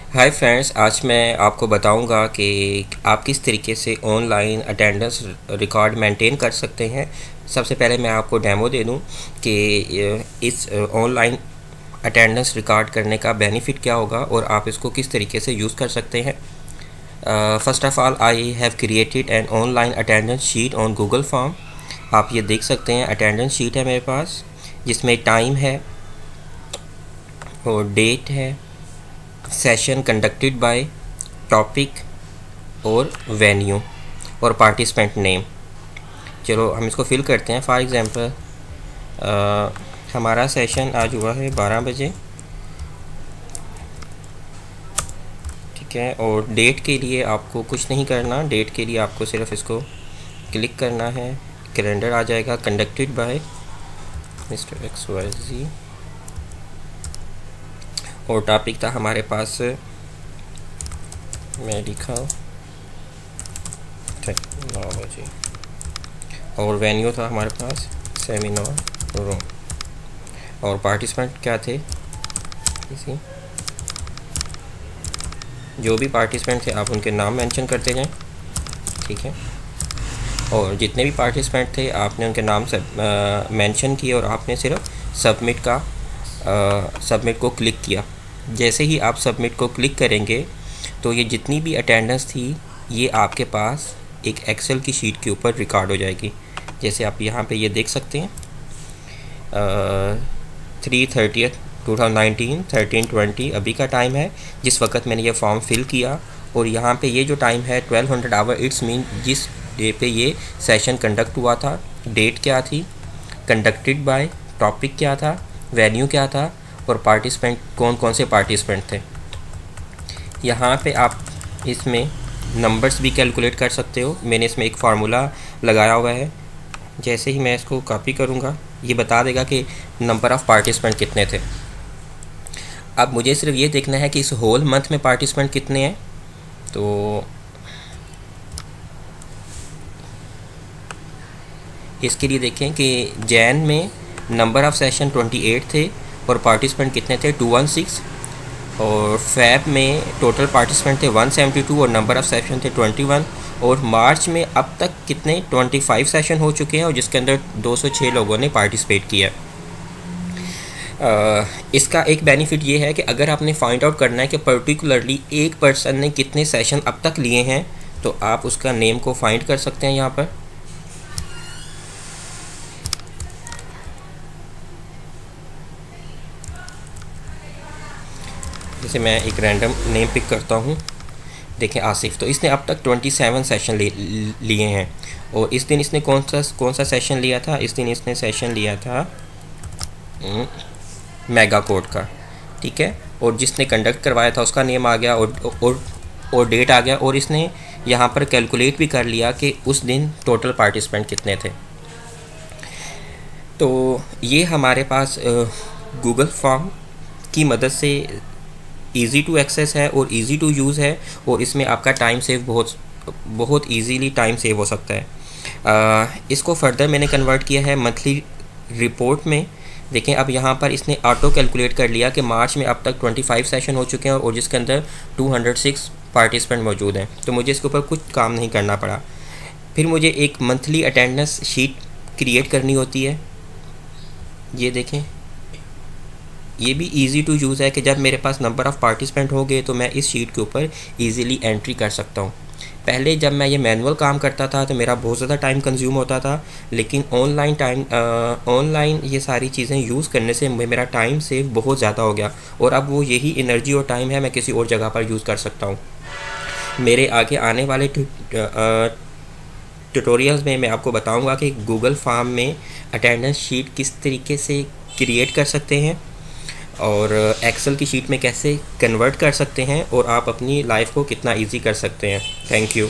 Hi friends, आज मैं आपको बताऊंगा कि आप किस तरीके से ऑनलाइन अटेंडेंस रिकॉर्ड मेंटेन कर सकते हैं। सबसे पहले मैं आपको डेमो दे दूं कि इस ऑनलाइन अटेंडेंस रिकॉर्ड करने का बेनिफिट क्या होगा और आप इसको किस तरीके से यूज़ कर सकते हैं। First of all, I have created an online attendance sheet on Google form. आप ये देख सकते हैं, अटेंडेंस शीट है मेरे पास जिसमें टाइम है और डेट है, सेशन कंडक्टेड बाय, टॉपिक और वेन्यू और पार्टिसिपेंट नेम। चलो हम इसको फिल करते हैं। फॉर एग्ज़ाम्पल, हमारा सेशन आज हुआ है 12 बजे, ठीक है। और डेट के लिए आपको कुछ नहीं करना, डेट के लिए आपको सिर्फ इसको क्लिक करना है, कैलेंडर आ जाएगा, कंडक्टेड बाय मिस्टर XYZ। और टॉपिक था हमारे पास मेडिकल टेक्नोलॉजी और वेन्यू था हमारे पास सेमिनार रूम। और पार्टिसिपेंट क्या थे, इसी जो भी पार्टिसिपेंट थे आप उनके नाम मेंशन करते जाएं, ठीक है। और जितने भी पार्टिसिपेंट थे आपने उनके नाम से मेंशन किए और आपने सिर्फ सबमिट को क्लिक किया। जैसे ही आप सबमिट को क्लिक करेंगे तो ये जितनी भी अटेंडेंस थी ये आपके पास एक एक्सेल की शीट के ऊपर रिकॉर्ड हो जाएगी। जैसे आप यहाँ पे ये देख सकते हैं, 3/30/2019 13:20 अभी का टाइम है जिस वक्त मैंने ये फॉर्म फिल किया। और यहाँ पे ये जो टाइम है 1200 आवर, इट्स मीन जिस डे पे ये सेशन कंडक्ट हुआ था, डेट क्या थी, कंडक्टेड बाय, टॉपिक क्या था, वेन्यू क्या था और पार्टिसिपेंट कौन कौन से पार्टिसिपेंट थे। यहाँ पे आप इसमें नंबर्स भी कैलकुलेट कर सकते हो। मैंने इसमें एक फार्मूला लगाया हुआ है, जैसे ही मैं इसको कॉपी करूँगा ये बता देगा कि नंबर ऑफ़ पार्टिसिपेंट कितने थे। अब मुझे सिर्फ ये देखना है कि इस होल मंथ में पार्टिसिपेंट कितने हैं। तो इसके लिए देखें कि जैन में नंबर ऑफ़ सेशन 28 थे और पार्टिसिपेंट कितने थे 216। और फैब में टोटल पार्टिसिपेंट थे 172 और नंबर ऑफ़ सेशन थे 21। और मार्च में अब तक कितने 25 सेशन हो चुके हैं और जिसके अंदर 206 लोगों ने पार्टिसिपेट किया। इसका एक बेनिफिट ये है कि अगर आपने फाइंड आउट करना है कि पर्टिकुलरली एक पर्सन ने कितने सेशन अब तक लिए हैं तो आप उसका नेम को फाइंड कर सकते हैं यहाँ पर। जैसे मैं एक रैंडम नेम पिक करता हूँ, देखें आसिफ, तो इसने अब तक 27 सेशन लिए हैं। और इस दिन इसने कौन सा सेशन लिया था, इस दिन इसने सेशन लिया था मेगा कोड का, ठीक है। और जिसने कंडक्ट करवाया था उसका नेम आ गया और डेट आ गया। और इसने यहाँ पर कैलकुलेट भी कर लिया कि उस दिन टोटल पार्टिसिपेंट कितने थे। तो ये हमारे पास गूगल फॉर्म की मदद से ईज़ी टू एक्सेस है और ईज़ी टू यूज़ है और इसमें आपका टाइम सेव बहुत ईजीली टाइम सेव हो सकता है। इसको फर्दर मैंने कन्वर्ट किया है मंथली रिपोर्ट में। देखें अब यहाँ पर इसने ऑटो कैलकुलेट कर लिया कि मार्च में अब तक 25 सेशन हो चुके हैं और जिसके अंदर 206 पार्टिसिपेंट मौजूद हैं। तो मुझे इसके ऊपर कुछ काम नहीं करना पड़ा। फिर मुझे एक मंथली अटेंडेंस शीट क्रिएट करनी होती है। ये देखें, ये भी इजी टू यूज़ है कि जब मेरे पास नंबर ऑफ़ पार्टिसिपेंट होंगे तो मैं इस शीट के ऊपर इजीली एंट्री कर सकता हूँ। पहले जब मैं ये मैनुअल काम करता था तो मेरा बहुत ज़्यादा टाइम कंज्यूम होता था, लेकिन ऑनलाइन ये सारी चीज़ें यूज़ करने से मेरा टाइम सेव बहुत ज़्यादा हो गया और अब वो यही एनर्जी और टाइम है मैं किसी और जगह पर यूज़ कर सकता हूँ। मेरे आगे आने वाले ट्यूटोरियल्स में मैं आपको बताऊँगा कि गूगल फॉर्म में अटेंडेंस शीट किस तरीके से क्रिएट कर सकते हैं और एक्सेल की शीट में कैसे कन्वर्ट कर सकते हैं और आप अपनी लाइफ को कितना इजी कर सकते हैं। Thank you.